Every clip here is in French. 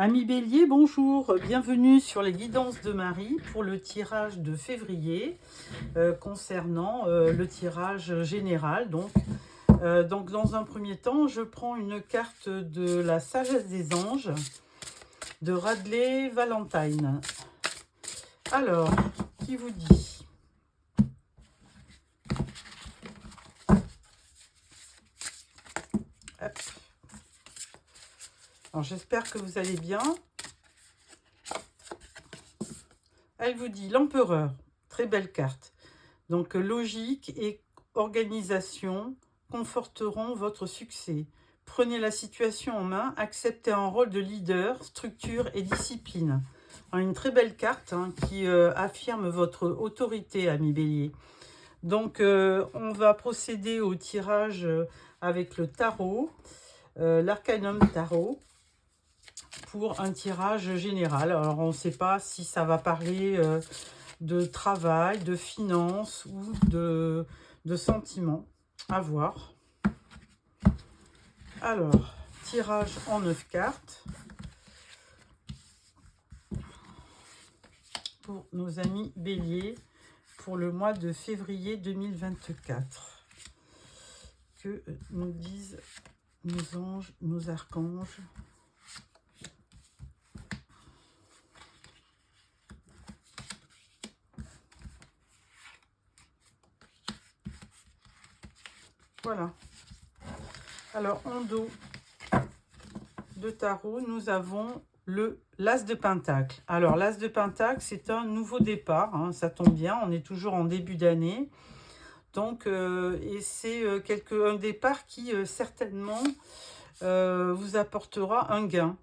Amis Bélier, bonjour, bienvenue sur les guidances de Marie pour le tirage de février concernant le tirage général. Donc dans un premier temps, je prends une carte de la sagesse des anges de Radley Valentine. Alors, qui vous dit? Hop. Alors j'espère que vous allez bien. Elle vous dit l'empereur, très belle carte. Donc logique et organisation conforteront votre succès. Prenez la situation en main, acceptez un rôle de leader, structure et discipline. Alors, une très belle carte qui affirme votre autorité, ami Bélier. Donc on va procéder au tirage avec le tarot, l'arcanum tarot, pour un tirage général. Alors on ne sait pas si ça va parler de travail, de finances ou de sentiments. À voir. Alors, tirage en 9 cartes pour nos amis Bélier pour le mois de février 2024. Que nous disent nos anges, nos archanges? Voilà. Alors, en dos de tarot, nous avons l'As de Pentacle. Alors, l'As de Pentacle, c'est un nouveau départ. Ça tombe bien, on est toujours en début d'année. Donc, et c'est un départ qui, certainement, vous apportera un gain.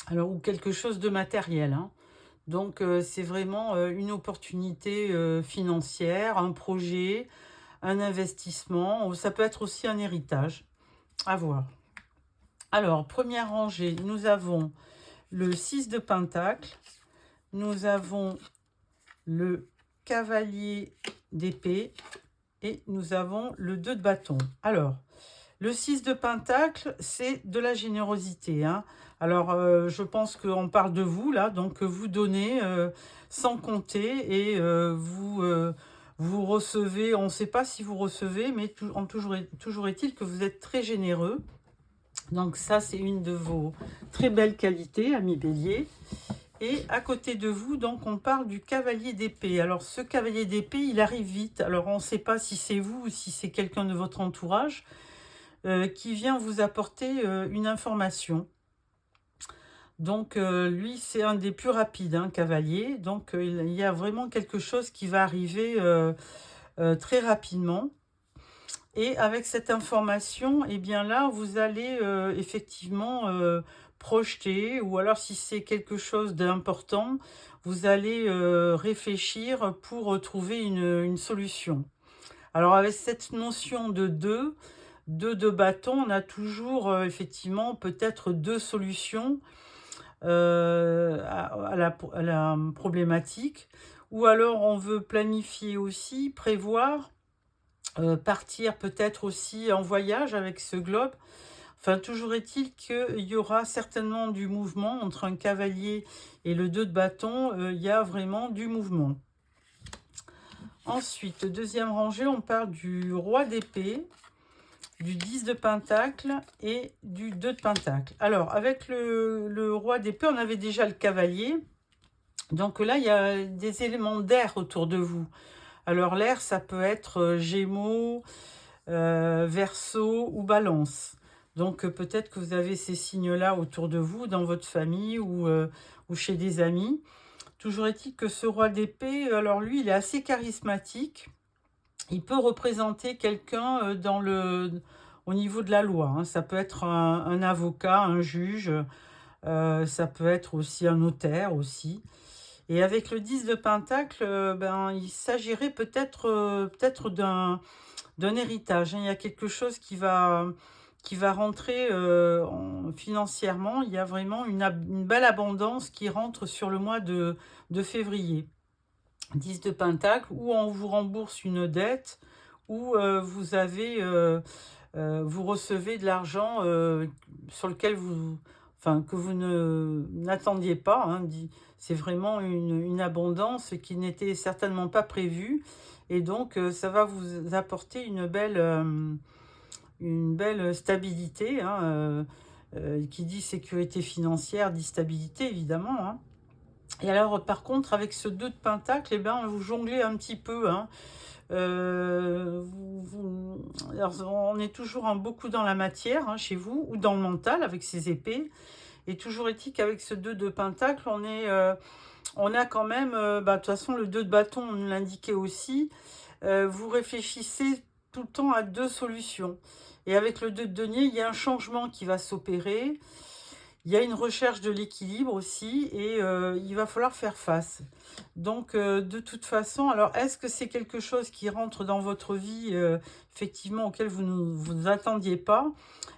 Alors, ou quelque chose de matériel. Donc, c'est vraiment une opportunité financière, un projet, un investissement. Ça peut être aussi un héritage. À voir. Alors, première rangée, nous avons le 6 de Pentacle. Nous avons le cavalier d'épée. Et nous avons le 2 de bâton. Alors, le 6 de Pentacle, c'est de la générosité. Alors, je pense qu'on parle de vous, là. Donc, vous donnez sans compter et vous recevez. On ne sait pas si vous recevez, mais toujours est-il que vous êtes très généreux. Donc, ça, c'est une de vos très belles qualités, ami Bélier. Et à côté de vous, donc, on parle du cavalier d'épée. Alors, ce cavalier d'épée, il arrive vite. Alors, on ne sait pas si c'est vous ou si c'est quelqu'un de votre entourage qui vient vous apporter une information. Donc, lui, c'est un des plus rapides, cavalier. Donc, il y a vraiment quelque chose qui va arriver très rapidement. Et avec cette information, eh bien là, vous allez effectivement projeter, ou alors si c'est quelque chose d'important, vous allez réfléchir pour trouver une solution. Alors avec cette notion de deux de bâton, on a toujours effectivement peut-être deux solutions à la problématique, ou alors on veut planifier aussi, prévoir, partir peut-être aussi en voyage avec ce globe. Enfin, toujours est-il qu'il y aura certainement du mouvement entre un cavalier et le 2 de bâton. Il y a vraiment du mouvement. Ensuite, deuxième rangée, on parle du roi d'épée, du 10 de pentacle et du 2 de pentacle. Alors, avec le roi d'épée, on avait déjà le cavalier. Donc là, il y a des éléments d'air autour de vous. Alors l'air, ça peut être Gémeaux, Verseau ou Balance. Donc peut-être que vous avez ces signes-là autour de vous, dans votre famille ou chez des amis. Toujours est-il que ce roi d'épée, alors lui, il est assez charismatique. Il peut représenter quelqu'un au niveau de la loi. Ça peut être un avocat, un juge. Ça peut être aussi un notaire aussi. Et avec le 10 de Pentacle, il s'agirait peut-être d'un héritage. Il y a quelque chose qui va rentrer financièrement. Il y a vraiment une belle abondance qui rentre sur le mois de février. 10 de Pentacle, où on vous rembourse une dette, où vous recevez de l'argent sur lequel enfin que vous n'attendiez pas, hein, c'est vraiment une abondance qui n'était certainement pas prévue. Et donc, ça va vous apporter une belle stabilité, hein, qui dit sécurité financière, dit stabilité, évidemment, hein. Et alors, par contre, avec ce 2 de Pentacle, eh ben, vous jonglez un petit peu, hein. Alors, on est toujours beaucoup dans la matière, hein, chez vous, ou dans le mental, avec ces épées. Et toujours est-il qu'avec ce 2 de Pentacle, on a quand même, de toute façon, le 2 de bâton, on nous l'indiquait aussi, vous réfléchissez tout le temps à 2 solutions. Et avec le 2 de denier, il y a un changement qui va s'opérer. Il y a une recherche de l'équilibre aussi et il va falloir faire face. Donc, de toute façon, alors est-ce que c'est quelque chose qui rentre dans votre vie, effectivement, auquel vous ne vous attendiez pas?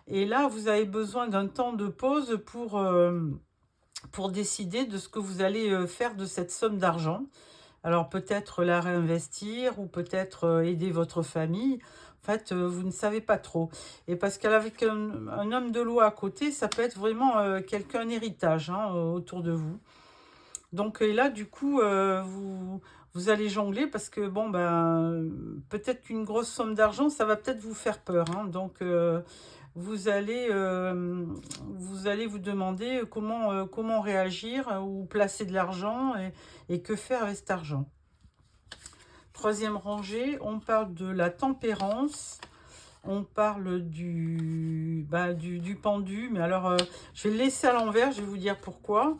Et là, vous avez besoin d'un temps de pause pour décider de ce que vous allez faire de cette somme d'argent. Alors peut-être la réinvestir ou peut-être aider votre famille. En fait, vous ne savez pas trop. Et parce qu'avec un homme de loi à côté, ça peut être vraiment quelqu'un, un héritage, hein, autour de vous. Donc et là, du coup, vous allez jongler parce que, bon, ben, peut-être qu'une grosse somme d'argent, ça va peut-être vous faire peur, hein. Donc, vous allez vous demander comment réagir ou placer de l'argent et que faire avec cet argent. Troisième rangée, on parle de la tempérance, on parle du pendu, mais alors je vais le laisser à l'envers, je vais vous dire pourquoi.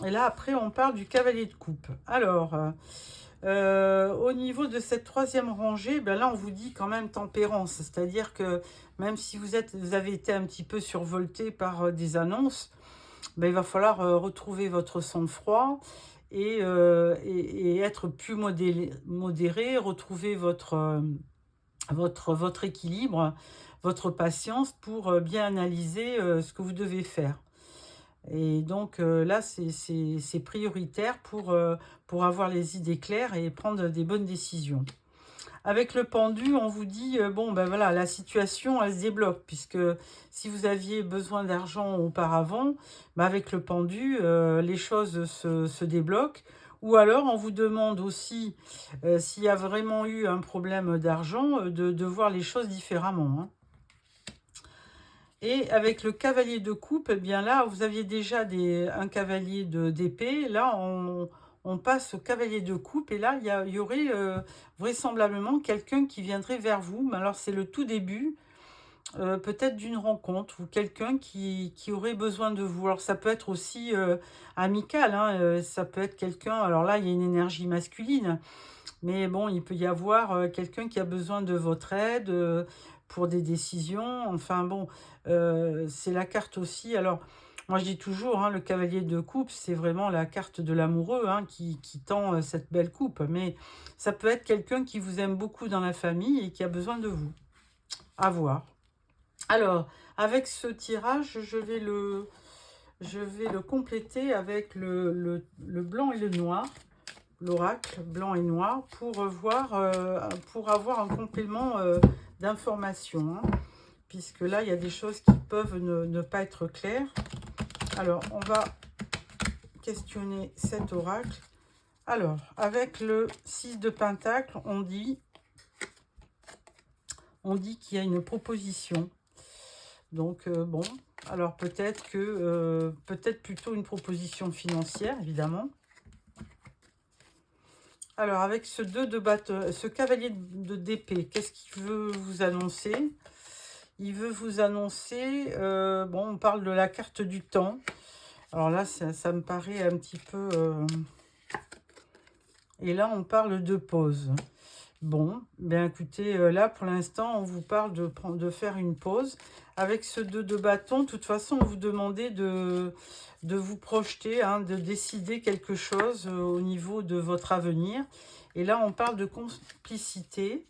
Et là après on parle du cavalier de coupe. Alors, au niveau de cette troisième rangée, ben là on vous dit quand même tempérance, c'est-à-dire que même si vous avez été un petit peu survolté par des annonces, ben, il va falloir retrouver votre sang-froid et être plus modéré, retrouver votre équilibre, votre patience pour bien analyser ce que vous devez faire. Et donc là, c'est prioritaire pour avoir les idées claires et prendre des bonnes décisions. Avec le pendu, on vous dit, bon, ben voilà, la situation, elle se débloque, puisque si vous aviez besoin d'argent auparavant, ben avec le pendu, les choses se débloquent. Ou alors, on vous demande aussi, s'il y a vraiment eu un problème d'argent, de voir les choses différemment, hein. Et avec le cavalier de coupe, eh bien là, vous aviez déjà un cavalier d'épée. Là, on passe au cavalier de coupe. Et là, il y aurait vraisemblablement quelqu'un qui viendrait vers vous. Mais alors, c'est le tout début, peut-être d'une rencontre ou quelqu'un qui aurait besoin de vous. Alors, ça peut être aussi amical, hein, ça peut être quelqu'un... Alors là, il y a une énergie masculine. Mais bon, il peut y avoir quelqu'un qui a besoin de votre aide pour des décisions. Enfin bon, c'est la carte aussi. Alors, moi je dis toujours, hein, le cavalier de coupe, c'est vraiment la carte de l'amoureux, hein, qui tend cette belle coupe. Mais ça peut être quelqu'un qui vous aime beaucoup dans la famille et qui a besoin de vous. À voir. Alors, avec ce tirage, je vais le compléter avec le blanc et le noir. L'oracle blanc et noir pour pour avoir un complément d'information, hein, puisque là il y a des choses qui peuvent ne pas être claires. Alors on va questionner cet oracle. Alors avec le 6 de Pentacle, on dit qu'il y a une proposition. Donc bon, alors peut-être plutôt une proposition financière, évidemment. Alors, avec ce 2 de bâton, ce cavalier d'épée, qu'est-ce qu'il veut vous annoncer? Il veut vous annoncer, bon, on parle de la carte du temps. Alors là, ça me paraît un petit peu... Et là, on parle de pause. Bon, bien écoutez, là, pour l'instant, on vous parle de faire une pause. Avec ce 2 de bâton, de toute façon, on vous demandait de vous projeter, hein, de décider quelque chose au niveau de votre avenir. Et là, on parle de complicité.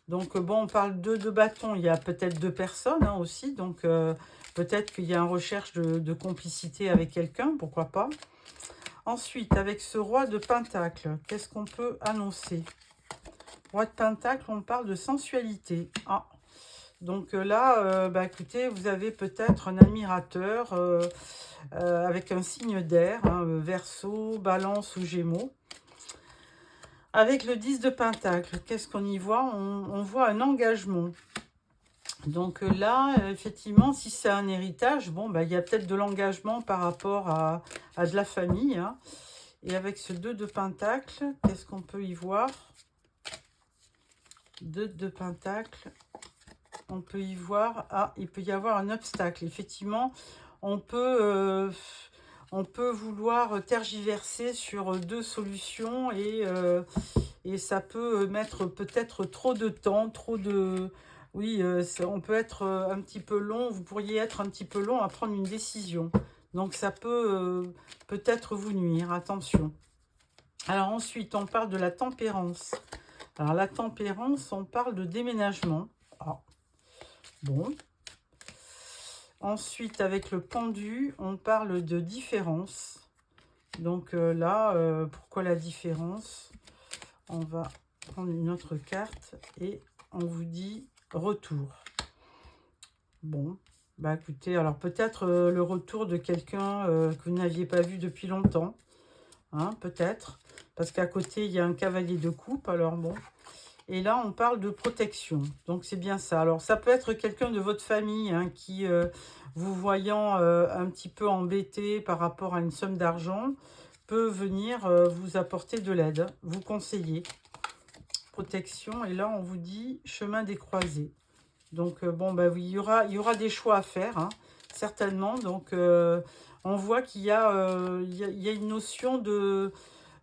Donc, bon, on parle de bâton. Il y a peut-être 2 personnes, hein, aussi. Donc, peut-être qu'il y a une recherche de complicité avec quelqu'un, pourquoi pas. Ensuite, avec ce roi de Pentacle, qu'est-ce qu'on peut annoncer? Roi de Pentacle, on parle de sensualité. Ah, Donc là, écoutez, vous avez peut-être un admirateur avec un signe d'air, hein, Verseau, Balance ou Gémeaux. Avec le 10 de Pentacle, qu'est-ce qu'on y voit? On voit un engagement. Donc là, effectivement, si c'est un héritage, bon, il y a peut-être de l'engagement par rapport à de la famille. Hein. Et avec ce 2 de Pentacle, qu'est-ce qu'on peut y voir? 2 de Pentacle, on peut y voir, il peut y avoir un obstacle. Effectivement, on peut vouloir tergiverser sur 2 solutions et ça peut mettre peut-être trop de temps, trop de... Oui, on peut être un petit peu long, vous pourriez être un petit peu long à prendre une décision. Donc ça peut peut-être vous nuire, attention. Alors ensuite, on parle de la tempérance. Alors la tempérance, on parle de déménagement. Ah, bon. Ensuite, avec le pendu, on parle de différence. Donc là, pourquoi la différence? On va prendre une autre carte et on vous dit retour. Bon, écoutez, alors peut-être le retour de quelqu'un que vous n'aviez pas vu depuis longtemps. Hein, peut-être. Parce qu'à côté, il y a un cavalier de coupe. Alors bon. Et là, on parle de protection. Donc, c'est bien ça. Alors, ça peut être quelqu'un de votre famille hein, qui, vous voyant un petit peu embêté par rapport à une somme d'argent, peut venir vous apporter de l'aide, vous conseiller. Protection. Et là, on vous dit chemin des croisés. Donc, oui, il y aura des choix à faire, hein, certainement. Donc, on voit qu'il y a une notion de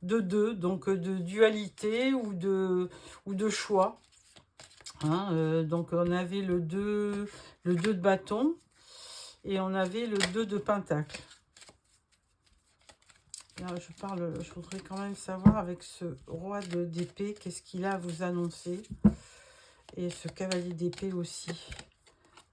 deux, donc de dualité ou de choix. Hein, donc on avait le 2 de bâton et on avait le 2 de pentacle. Là, je voudrais quand même savoir avec ce roi d'épée, qu'est-ce qu'il a à vous annoncer. Et ce cavalier d'épée aussi.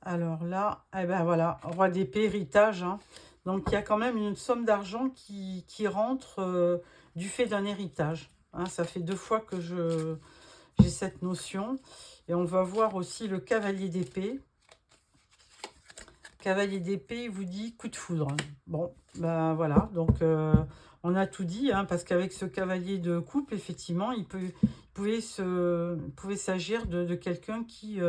Alors là, voilà, roi d'épée, héritage. Hein. Donc il y a quand même une somme d'argent qui rentre du fait d'un héritage. Hein, ça fait 2 fois que j'ai cette notion. Et on va voir aussi le cavalier d'épée. Cavalier d'épée, il vous dit coup de foudre. Bon, voilà. Donc, on a tout dit, hein, parce qu'avec ce cavalier de coupe, effectivement, il pouvait s'agir de quelqu'un qui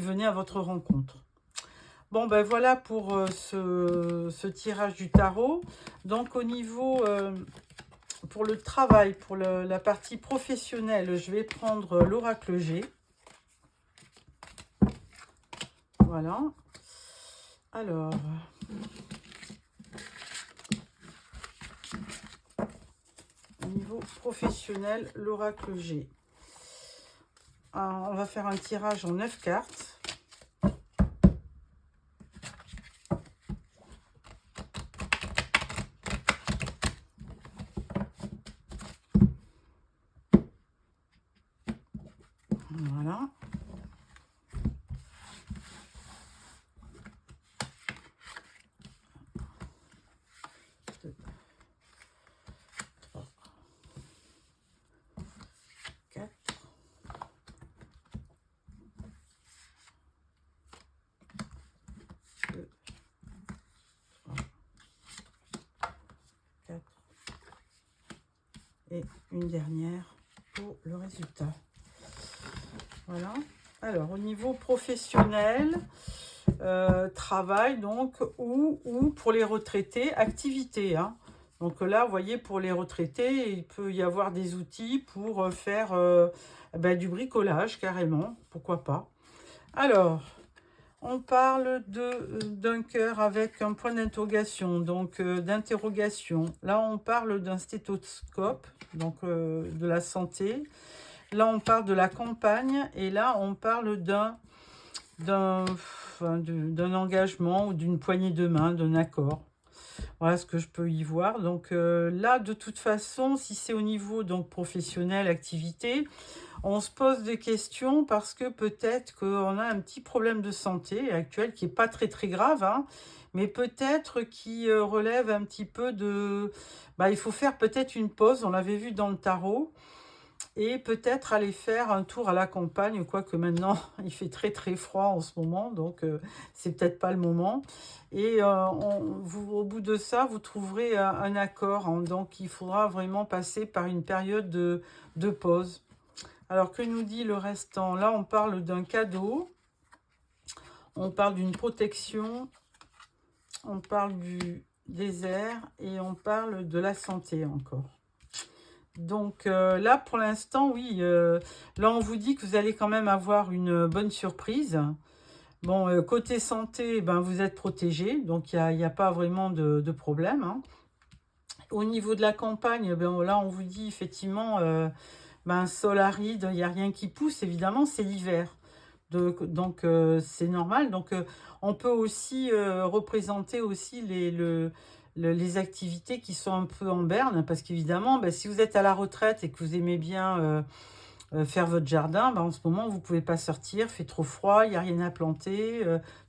venait à votre rencontre. Bon, voilà pour ce tirage du tarot. Donc, au niveau... pour le travail, pour la partie professionnelle, je vais prendre l'oracle G. Voilà. Alors, au niveau professionnel, l'oracle G. On va faire un tirage en 9 cartes. Voilà. Et une dernière pour le résultat. Voilà. Alors, au niveau professionnel, travail, donc, ou pour les retraités, activité. Hein. Donc là, vous voyez, pour les retraités, il peut y avoir des outils pour faire du bricolage, carrément. Pourquoi pas. Alors, on parle d'un cœur avec un point d'interrogation, donc d'interrogation. Là, on parle d'un stéthoscope, donc de la santé. Là, on parle de la campagne et là, on parle d'un engagement ou d'une poignée de main, d'un accord. Voilà ce que je peux y voir. Donc là, de toute façon, si c'est au niveau donc professionnel, activité, on se pose des questions parce que peut-être qu'on a un petit problème de santé actuel qui n'est pas très très grave, hein, mais peut-être qui relève un petit peu de... il faut faire peut-être une pause, on l'avait vu dans le tarot. et peut-être aller faire un tour à la campagne, quoique maintenant il fait très très froid en ce moment, donc c'est peut-être pas le moment. Et au bout de ça, vous trouverez un accord, hein, donc il faudra vraiment passer par une période de pause. Alors que nous dit le restant? Là, on parle d'un cadeau, on parle d'une protection, on parle du désert et on parle de la santé encore. Donc là, pour l'instant, oui, là, on vous dit que vous allez quand même avoir une bonne surprise. Bon, côté santé, ben, vous êtes protégé, donc il n'y a pas vraiment de problème, hein. Au niveau de la campagne, ben, là, on vous dit effectivement, ben, sol aride, il n'y a rien qui pousse, évidemment, c'est l'hiver. Donc c'est normal. Donc on peut aussi représenter aussi les activités qui sont un peu en berne, parce qu'évidemment, ben, si vous êtes à la retraite et que vous aimez bien faire votre jardin, ben, en ce moment, vous ne pouvez pas sortir, il fait trop froid, il n'y a rien à planter,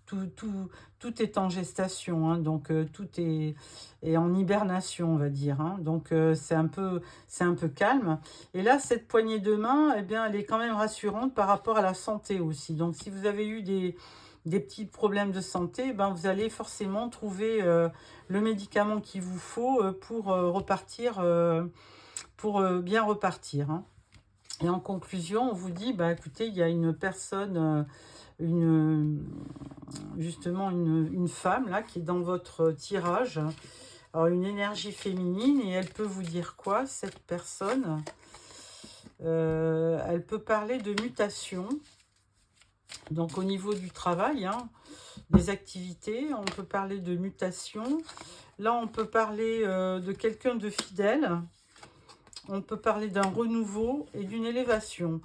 tout est en gestation, hein, donc tout est en hibernation, on va dire, hein, donc c'est un peu calme. Et là, cette poignée de main, eh bien, elle est quand même rassurante par rapport à la santé aussi. Donc, si vous avez eu des petits problèmes de santé, ben, vous allez forcément trouver le médicament qu'il vous faut pour repartir, pour bien repartir, hein. Et en conclusion, on vous dit, bah, écoutez, il y a une personne, justement une femme là qui est dans votre tirage. Alors, une énergie féminine, et elle peut vous dire quoi, cette personne? Elle peut parler de mutation. Donc, au niveau du travail, hein, des activités, on peut parler de mutation. Là, on peut parler de quelqu'un de fidèle. On peut parler d'un renouveau et d'une élévation.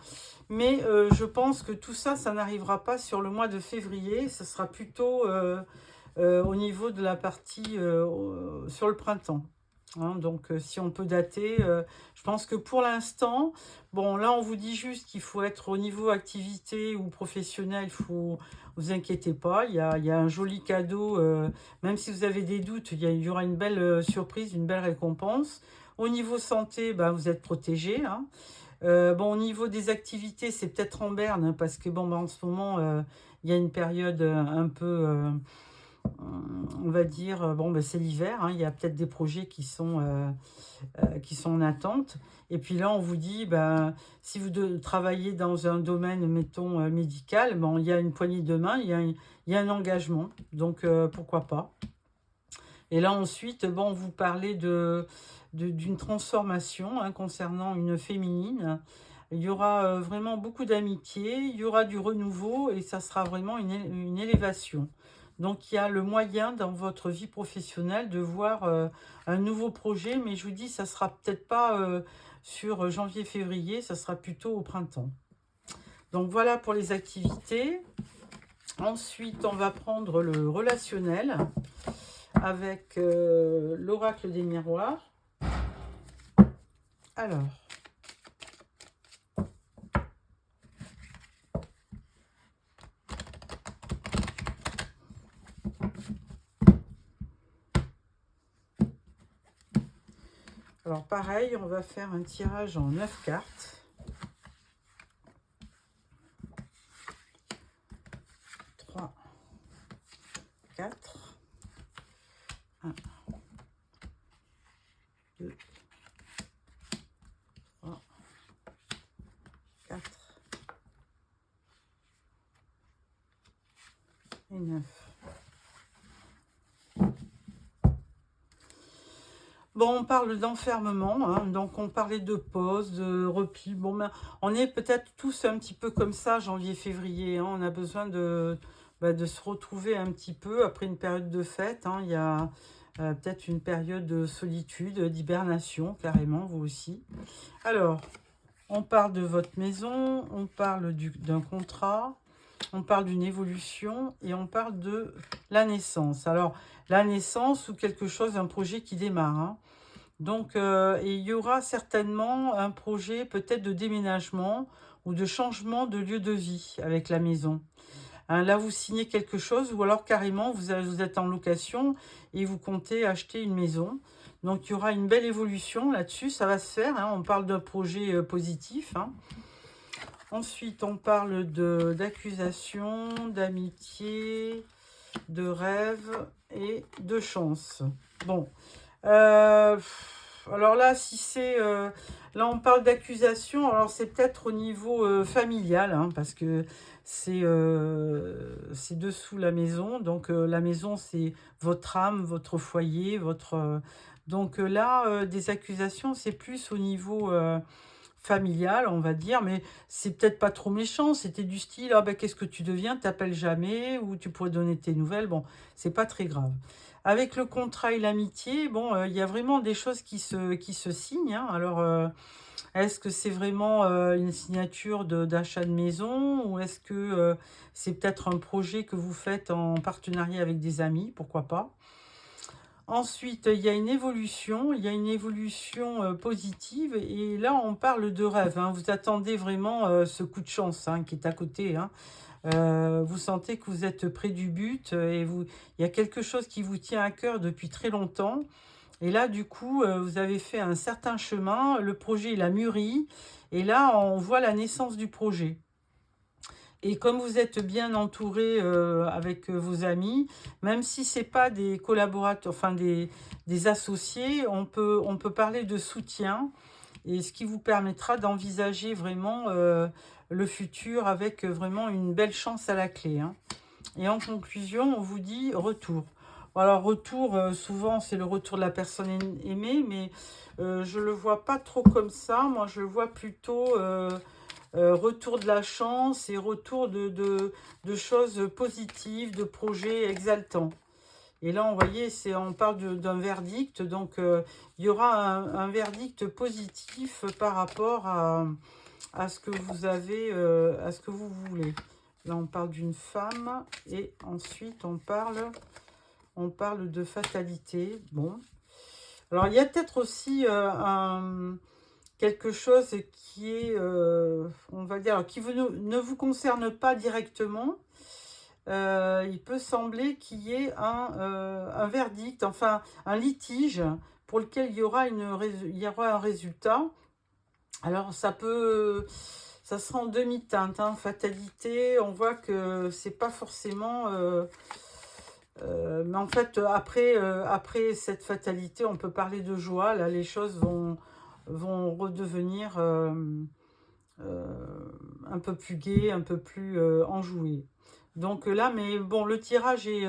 Mais je pense que tout ça, ça n'arrivera pas sur le mois de février. Ce sera plutôt au niveau de la partie sur le printemps. Hein, donc, si on peut dater, je pense que pour l'instant, bon, là, on vous dit juste qu'il faut être au niveau activité ou professionnel. Vous inquiétez pas, il y a un joli cadeau. Même si vous avez des doutes, il y aura une belle surprise, une belle récompense. Au niveau santé, bah, vous êtes protégé, hein. Bon, au niveau des activités, c'est peut-être en berne, hein, parce que bon, bah, en ce moment, il y a une période un peu, on va dire, bon, bah, c'est l'hiver, hein, il y a peut-être des projets qui sont en attente. Et puis là, on vous dit, bah, si vous travaillez dans un domaine, mettons, médical, bon, il y a une poignée de main, il y a un engagement, donc pourquoi pas. Et là, ensuite, bon, vous parlez d'une transformation, hein, concernant une féminine. Il y aura vraiment beaucoup d'amitié, il y aura du renouveau et ça sera vraiment une élévation. Donc, il y a le moyen dans votre vie professionnelle de voir un nouveau projet, mais je vous dis, ça sera peut-être pas sur janvier-février, ça sera plutôt au printemps. Donc, voilà pour les activités. Ensuite, on va prendre le relationnel avec l'oracle des miroirs. Alors, pareil, on va faire un tirage en 9 cartes. 3, 4, 1, 2, 3, 4 et 9. Bon, on parle d'enfermement, hein, donc on parlait de pause, de repli. Bon, ben, on est peut-être tous un petit peu comme ça, janvier-février, hein, on a besoin de se retrouver un petit peu après une période de fête, hein. Il y a peut-être une période de solitude, d'hibernation, carrément, vous aussi. Alors, on parle de votre maison, on parle d'un contrat, on parle d'une évolution et on parle de la naissance. La naissance ou quelque chose, un projet qui démarre, hein. Donc, il y aura certainement un projet peut-être de déménagement ou de changement de lieu de vie avec la maison. Hein, là, vous signez quelque chose ou alors carrément, vous êtes en location et vous comptez acheter une maison. Donc, il y aura une belle évolution là-dessus. Ça va se faire. Hein. On parle d'un projet positif. Hein. Ensuite, on parle d'accusation, d'amitié, de rêve et de chance. Bon. Alors là, si c'est... là, on parle d'accusation. Alors, c'est peut-être au niveau familial. Hein, parce que c'est dessous la maison. Donc, la maison, c'est votre âme, votre foyer, votre... donc là, des accusations, c'est plus au niveau... familial, on va dire, mais c'est peut-être pas trop méchant, c'était du style, ah ben qu'est-ce que tu deviens, t'appelles jamais, ou tu pourrais donner tes nouvelles, bon, c'est pas très grave. Avec le contrat et l'amitié, bon, il y a vraiment des choses qui se signent, hein. Alors, est-ce que c'est vraiment une signature d'achat de maison, ou est-ce que c'est peut-être un projet que vous faites en partenariat avec des amis, pourquoi pas? Ensuite, il y a une évolution, positive, et là, on parle de rêve. Hein. Vous attendez vraiment ce coup de chance hein, qui est à côté. Hein. Vous sentez que vous êtes près du but et il y a quelque chose qui vous tient à cœur depuis très longtemps. Et là, du coup, vous avez fait un certain chemin, le projet, il a mûri, et là, on voit la naissance du projet. Et comme vous êtes bien entouré avec vos amis, même si ce n'est pas des collaborateurs, enfin des associés, on peut parler de soutien, et ce qui vous permettra d'envisager vraiment le futur avec vraiment une belle chance à la clé. Hein. Et en conclusion, on vous dit retour. Alors retour, souvent c'est le retour de la personne aimée, mais je ne le vois pas trop comme ça. Moi je le vois plutôt... retour de la chance et retour de choses positives, de projets exaltants. Et là, on voyait, on parle d'un verdict, donc il y aura un verdict positif par rapport à ce que vous avez, à ce que vous voulez. Là, on parle d'une femme et ensuite on parle de fatalité. Bon, alors il y a peut-être aussi quelque chose qui est, on va dire, qui ne vous concerne pas directement. Il peut sembler qu'il y ait un verdict, enfin un litige pour lequel il y aura un résultat. Alors ça sera en demi-teinte, hein, fatalité. On voit que c'est pas forcément... mais en fait, après cette fatalité, on peut parler de joie. Là, les choses vont redevenir un peu plus gaies, un peu plus enjouées. Donc là, mais bon, le tirage est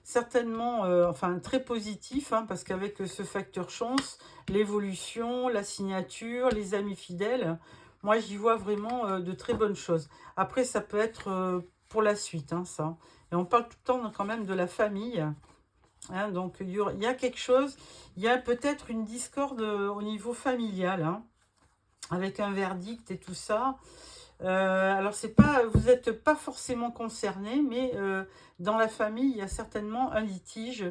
certainement, enfin, très positif, hein, parce qu'avec ce facteur chance, l'évolution, la signature, les amis fidèles, moi, j'y vois vraiment de très bonnes choses. Après, ça peut être pour la suite, hein, ça. Et on parle tout le temps quand même de la famille. Hein, donc, il y a quelque chose, il y a peut-être une discorde au niveau familial, hein, avec un verdict et tout ça. Alors, vous n'êtes pas forcément concerné, mais dans la famille, il y a certainement un litige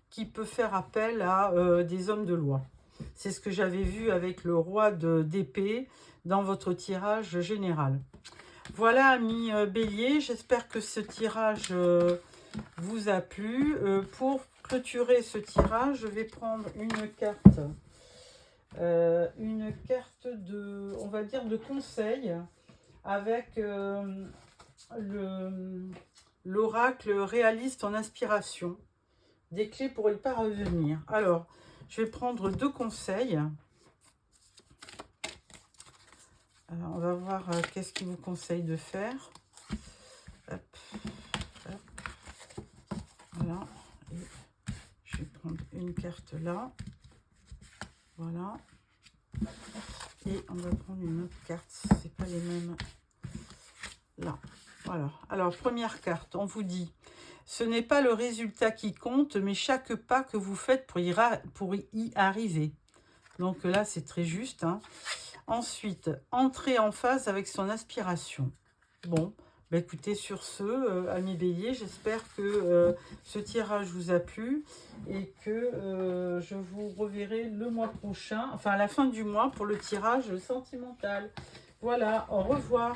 qui peut faire appel à des hommes de loi. C'est ce que j'avais vu avec le roi d'épée dans votre tirage général. Voilà, amis Bélier, j'espère que ce tirage vous a plu. Pour clôturer ce tirage, je vais prendre une carte on va dire, de conseil avec l'oracle réaliste en inspiration. Des clés pour y parvenir. Alors, je vais prendre 2 conseils. Alors, on va voir qu'est-ce qu'il vous conseille de faire. Hop, hop. Voilà. Et je vais prendre une carte là. Voilà. Et on va prendre une autre carte. C'est pas les mêmes. Là. Voilà. Alors, première carte, on vous dit, ce n'est pas le résultat qui compte, mais chaque pas que vous faites pour y arriver. Donc là, c'est très juste. Hein. Ensuite, entrer en phase avec son aspiration. Bon, bah écoutez, sur ce, amis Bélier, j'espère que ce tirage vous a plu et que je vous reverrai le mois prochain, enfin à la fin du mois, pour le tirage sentimental. Voilà, au revoir.